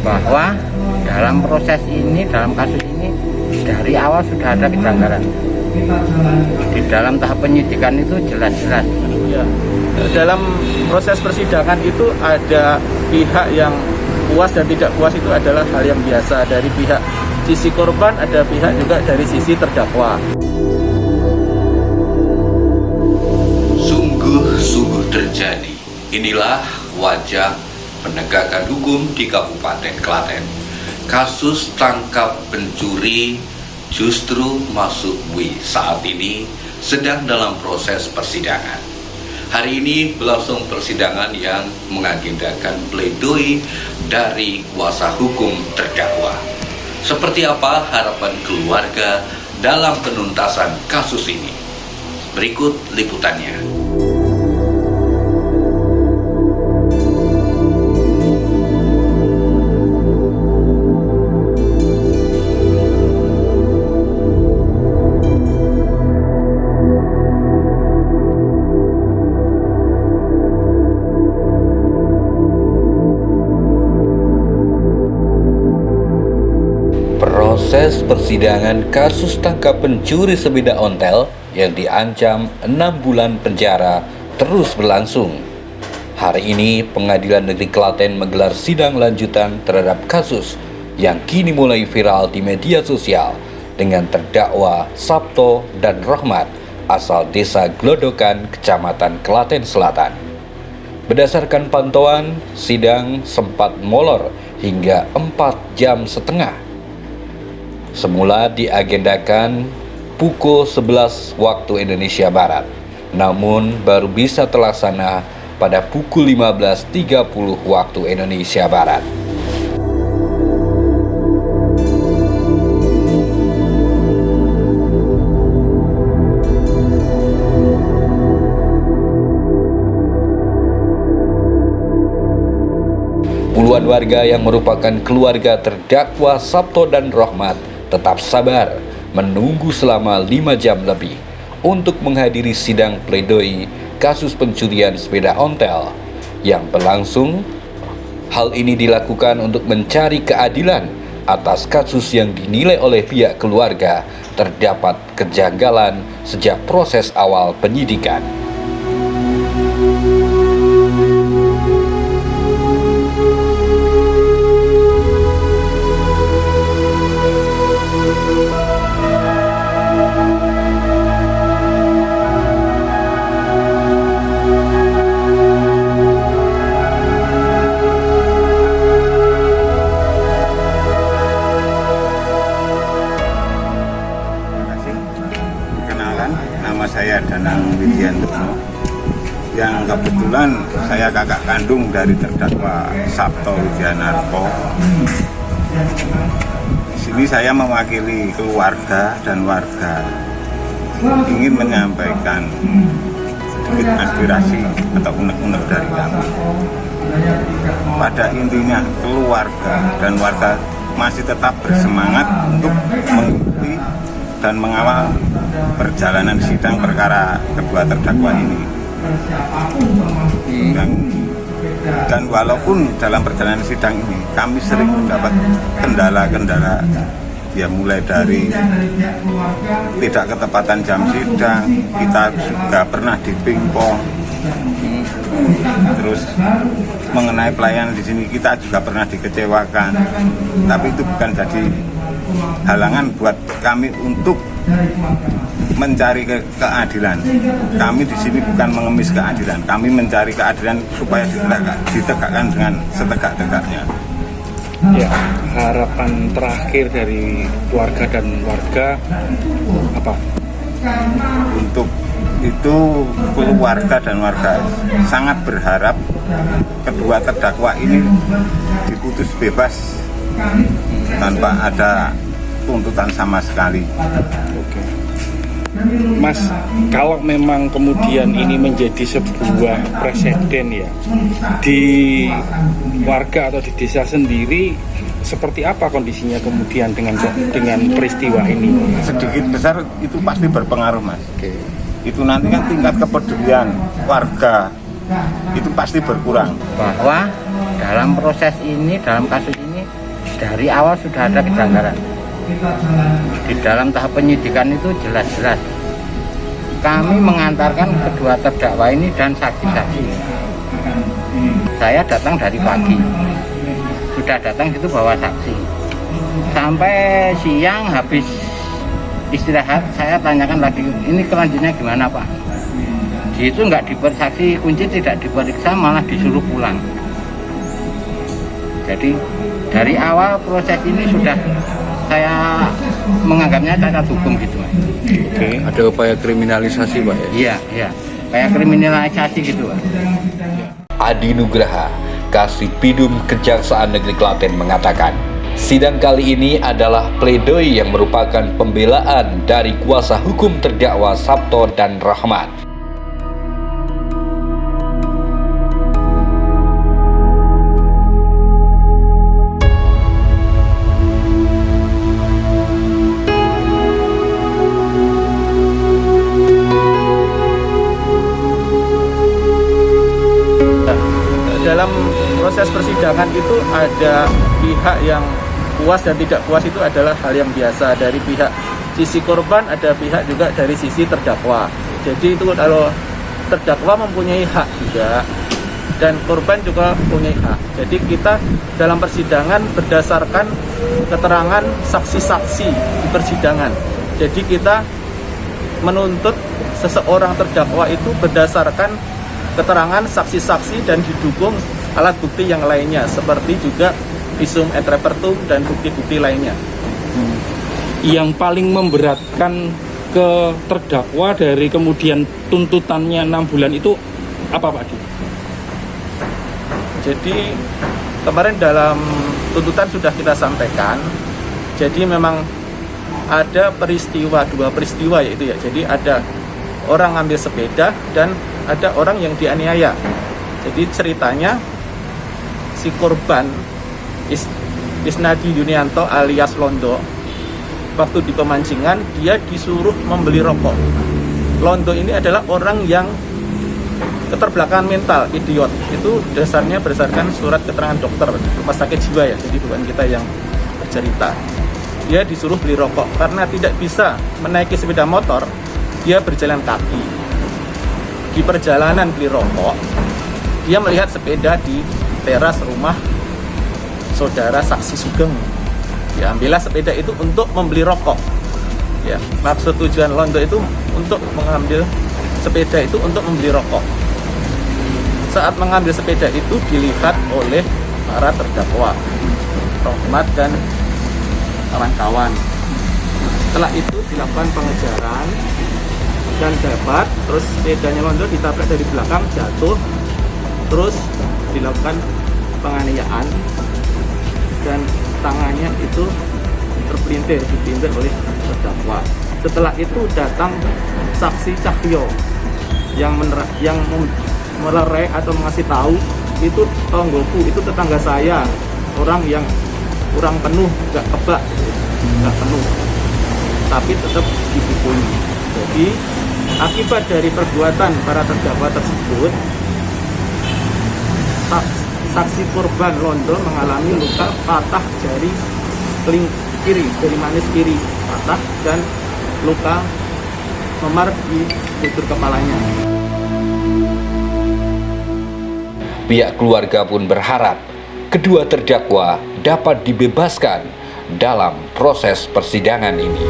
bahwa dalam proses ini, dalam kasus ini dari awal sudah ada kejanggalan. Di dalam tahap penyidikan itu jelas-jelas. Ya. Dalam proses persidangan itu ada pihak yang puas dan tidak puas, itu adalah hal yang biasa. Dari pihak sisi korban, ada pihak juga dari sisi terdakwa. Sungguh-sungguh terjadi. Inilah wajah penegakan hukum di Kabupaten Klaten. Kasus tangkap pencuri justru masuk saat ini sedang dalam proses persidangan. Hari ini berlangsung persidangan yang mengagendakan pledoi dari kuasa hukum terdakwa. Seperti apa harapan keluarga dalam penuntasan kasus ini? Berikut liputannya. Proses persidangan kasus tangkap pencuri sepeda ontel yang diancam 6 bulan penjara terus berlangsung. Hari ini Pengadilan Negeri Klaten menggelar sidang lanjutan terhadap kasus yang kini mulai viral di media sosial dengan terdakwa Sabto dan Rohmat asal Desa Glodokan, Kecamatan Klaten Selatan. Berdasarkan pantauan, sidang sempat molor hingga 4,5 jam. Semula diagendakan pukul 11 waktu Indonesia Barat, namun baru bisa terlaksana pada pukul 15.30 waktu Indonesia Barat. Puluhan warga yang merupakan keluarga terdakwa Sabto dan Rohmat tetap sabar menunggu selama 5 jam lebih untuk menghadiri sidang pledoi kasus pencurian sepeda ontel yang berlangsung. Hal ini dilakukan untuk mencari keadilan atas kasus yang dinilai oleh pihak keluarga terdapat kejanggalan sejak proses awal penyidikan. Nama saya Danang Widiantono, yang kebetulan saya kakak kandung dari terdakwa Sabto Widianarko. Di sini saya mewakili keluarga dan warga, ingin menyampaikan sedikit aspirasi atau unek-unek dari kami. Pada intinya keluarga dan warga masih tetap bersemangat untuk mengikuti dan mengawal perjalanan sidang perkara kedua terdakwa ini. Dan walaupun dalam perjalanan sidang ini kami sering mendapat kendala-kendala, ya mulai dari tidak ketepatan jam sidang, kita juga pernah dipingpong. Terus mengenai pelayanan di sini kita juga pernah dikecewakan, tapi itu bukan jadi halangan buat kami untuk mencari keadilan. Kami di sini bukan mengemis keadilan, kami mencari keadilan supaya ditegakkan dengan setegak-tegaknya. Ya, harapan terakhir dari keluarga dan warga apa? Untuk itu keluarga dan warga sangat berharap kedua terdakwa ini diputus bebas tanpa ada tuntutan sama sekali. Oke. Mas, kalau memang kemudian ini menjadi sebuah presiden ya di warga atau di desa sendiri, seperti apa kondisinya kemudian dengan peristiwa ini? Sedikit besar itu pasti berpengaruh, Mas. Oke. Itu nanti kan tingkat kepedulian warga itu pasti berkurang. Bahwa dalam proses ini, dalam kasus ini dari awal sudah ada kejanggalan. Di dalam tahap penyidikan itu jelas-jelas kami mengantarkan kedua terdakwa ini dan saksi-saksi. Saya datang dari pagi, sudah datang itu bawa saksi. Sampai siang habis istirahat, saya tanyakan lagi, ini kelanjutnya gimana Pak? Di itu nggak saksi kunci tidak diperiksa, malah disuruh pulang. Jadi dari awal proses ini sudah saya menganggapnya cacat hukum gitu. Oke, ada upaya kriminalisasi Pak ya? Iya, iya. Kayak kriminalisasi gitu Pak. Adi Nugraha, Kasipidum Kejaksaan Negeri Klaten mengatakan, sidang kali ini adalah pledoi yang merupakan pembelaan dari kuasa hukum terdakwa Sabto dan Rahmat. Dalam proses persidangan itu ada pihak yang puas dan tidak puas, itu adalah hal yang biasa. Dari pihak sisi korban, ada pihak juga dari sisi terdakwa. Jadi itu kalau terdakwa mempunyai hak juga dan korban juga mempunyai hak. Jadi kita dalam persidangan berdasarkan keterangan saksi-saksi di persidangan. Jadi kita menuntut seseorang terdakwa itu berdasarkan keterangan saksi-saksi dan didukung alat bukti yang lainnya, seperti juga visum et repertum dan bukti-bukti lainnya. Yang paling memberatkan ke terdakwa dari kemudian tuntutannya 6 bulan itu apa Pak Adi? Jadi kemarin dalam tuntutan sudah kita sampaikan, jadi memang ada dua peristiwa yaitu ya, jadi ada orang ngambil sepeda dan ada orang yang dianiaya. Jadi ceritanya si korban Isnadi Yunianto alias Londo, waktu di pemancingan dia disuruh membeli rokok. Londo ini adalah orang yang keterbelakangan mental, idiot. Itu dasarnya berdasarkan surat keterangan dokter rumah sakit jiwa ya, jadi bukan kita yang bercerita. Dia disuruh beli rokok karena tidak bisa menaiki sepeda motor, dia berjalan kaki. Di perjalanan beli rokok, dia melihat sepeda di teras rumah saudara saksi Sugeng. Diambillah sepeda itu untuk membeli rokok. Ya, maksud tujuan Londo itu untuk mengambil sepeda itu untuk membeli rokok. Saat mengambil sepeda itu dilihat oleh para terdakwa, Rahmat dan kawan-kawan. Setelah itu dilakukan pengejaran dan dapat, terus sepedanya Londo ditabrak dari belakang, jatuh, terus dilakukan penganiayaan dan tangannya itu dipelintir oleh terdakwa. Setelah itu datang saksi Cahyo yang melerai atau mengasih tahu, itu tonggoku, itu tetangga saya, orang yang kurang penuh, nggak kebak, nggak penuh, tapi tetap dipukuli. Jadi akibat dari perbuatan para terdakwa tersebut, saksi korban Londo mengalami luka patah jari teling kiri, jari manis kiri patah, dan luka memar di ujung kepalanya. Pihak keluarga pun berharap kedua terdakwa dapat dibebaskan dalam proses persidangan ini.